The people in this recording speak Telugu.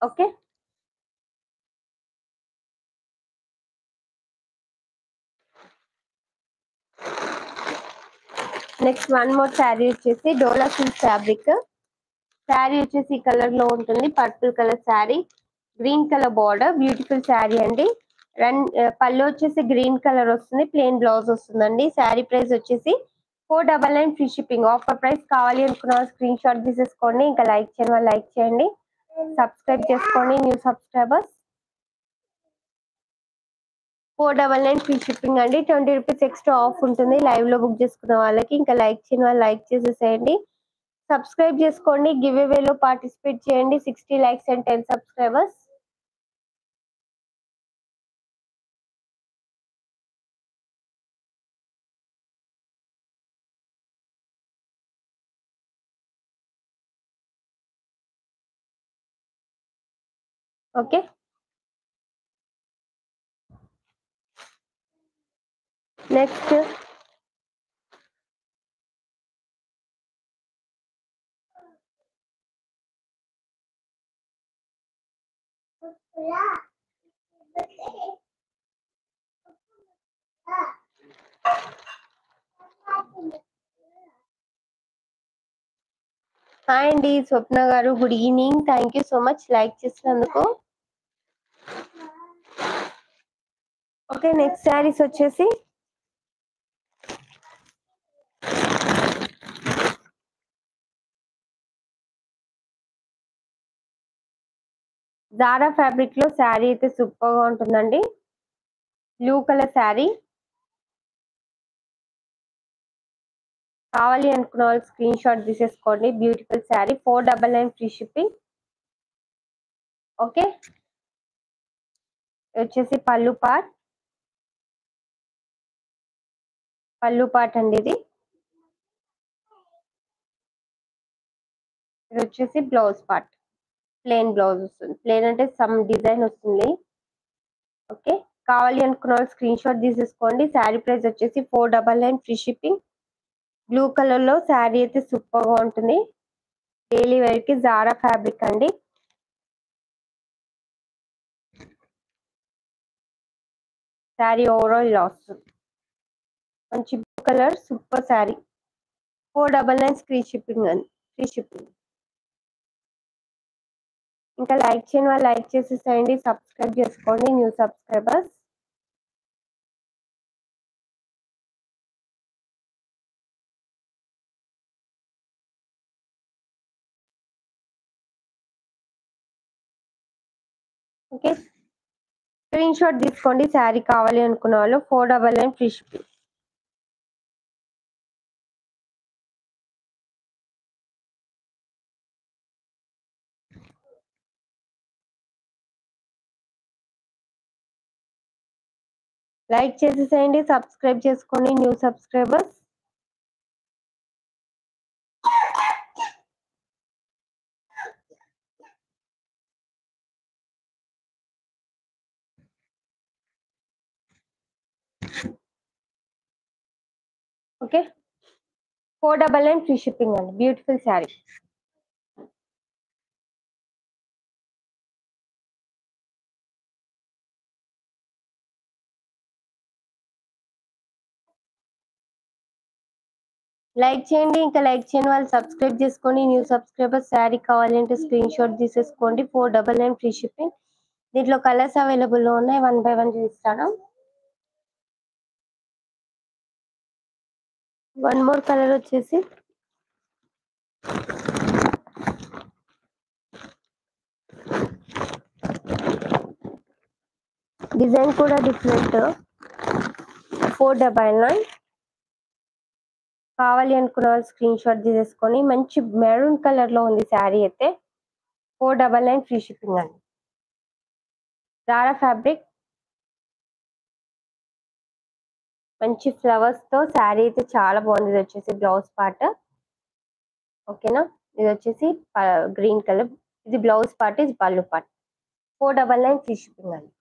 Okay. Next one more sari వచ్చేసి డోలా సిల్క్ ఫ్యాబ్రిక్. శారీ వచ్చేసి ఈ కలర్ లో ఉంటుంది, purple colour sari, green colour border, beautiful sari అండి. పళ్ళు వచ్చేసి గ్రీన్ కలర్ వస్తుంది, ప్లెయిన్ బ్లౌజ్ వస్తుందండి. శారీ ప్రైస్ వచ్చేసి 499 ఫ్రీ షిప్పింగ్. Offer price. కావాలి అనుకున్న స్క్రీన్ షాట్ తీసేసుకోండి. ఇంకా లైక్ చేయని వాళ్ళు లైక్ చేయండి, సబ్స్క్రైబ్ చేసుకోండి న్యూ సబ్స్క్రైబర్స్. 499 ఫ్రీ షిప్పింగ్ అండి. 20 రూపీస్ ఎక్స్ట్రా ఆఫ్ ఉంటుంది లైవ్ లో బుక్ చేసుకున్న వాళ్ళకి. ఇంకా లైక్ చేయని వాళ్ళు లైక్ చేసేసేయండి, సబ్స్క్రైబ్ చేసుకోండి, గివ్ అవే లో పార్టిసిపేట్ చేయండి. 60 likes and 10 subscribers. Okay. Next hi అండి స్వప్న గారు, good evening. Thank you so much like చేసినందుకు. ఓకే, నెక్స్ట్ శారీస్ వచ్చేసి జారా ఫ్యాబ్రిక్ లో శారీ అయితే సూపర్ గా ఉంటుందండి. Blue colour sari. కావాలి అనుకున్న వాళ్ళు స్క్రీన్ షాట్ తీసేసుకోండి. Beautiful sari. 499 free shipping. Okay. వచ్చేసి పళ్ళు పార్ట్ అండి. ఇది వచ్చేసి బ్లౌజ్ పార్ట్. ప్లెయిన్ బ్లౌజ్ వస్తుంది. ప్లెయిన్ అంటే సమ్ డిజైన్ వస్తుంది. ఓకే. కావాలి అనుకున్న వాళ్ళు స్క్రీన్ షాట్ తీసేసుకోండి. శారీ ప్రైస్ వచ్చేసి 499 ఫ్రీ షిప్పింగ్. బ్లూ కలర్ లో శారీ అయితే సూపర్ గా ఉంటుంది. డైలీ వేర్ కి జారా ఫ్యాబ్రిక్ అండి. శారీ ఓవరాల్ ఇలా వస్తుంది. మంచి blue colour super sari. 499 free shipping అండి. Free shipping. ఇంకా లైక్ చేయని వాళ్ళు లైక్ చేసేసేయండి, సబ్స్క్రైబ్ చేసుకోండి new subscribers. Okay. Screenshot తీసుకోండి శారీ కావాలి అనుకున్న వాళ్ళు. 499 ఫ్రీ షిప్పింగ్. లైక్ చేసేసేయండి, సబ్స్క్రైబ్ చేసుకోండి new subscribers. Okay. 499 free shipping అండి. బ్యూటిఫుల్ శారీ. లైక్ చేయండి, ఇంకా లైక్ చేయని వాళ్ళు సబ్స్క్రైబ్ చేసుకోండి న్యూ సబ్స్క్రైబర్స్. శారీ కావాలంటే స్క్రీన్ షాట్ తీసేసుకోండి. 499 ఫ్రీ షిప్పింగ్. దీంట్లో కలర్స్ అవైలబుల్ లో ఉన్నాయి. 1 by 1 చూస్తాను. వన్ మోర్ కలర్ వచ్చేసి డిజైన్ కూడా డిఫరెంట్. 499. కావాలి అనుకున్న వాళ్ళు స్క్రీన్ షాట్ తీసేసుకొని. మంచి మెరూన్ కలర్ లో ఉంది శారీ అయితే. 499 ఫ్రీ షిప్పింగ్ అండి. Zara fabric. మంచి ఫ్లవర్స్ తో శారీ అయితే చాలా బాగుంది. ఇది వచ్చేసి బ్లౌజ్ పార్ట్. ఓకేనా. ఇది వచ్చేసి గ్రీన్ కలర్. ఇది బ్లౌజ్ పార్ట్, ఇది పళ్ళు పార్ట్. 499 ఫ్రీ షిప్పింగ్ అండి.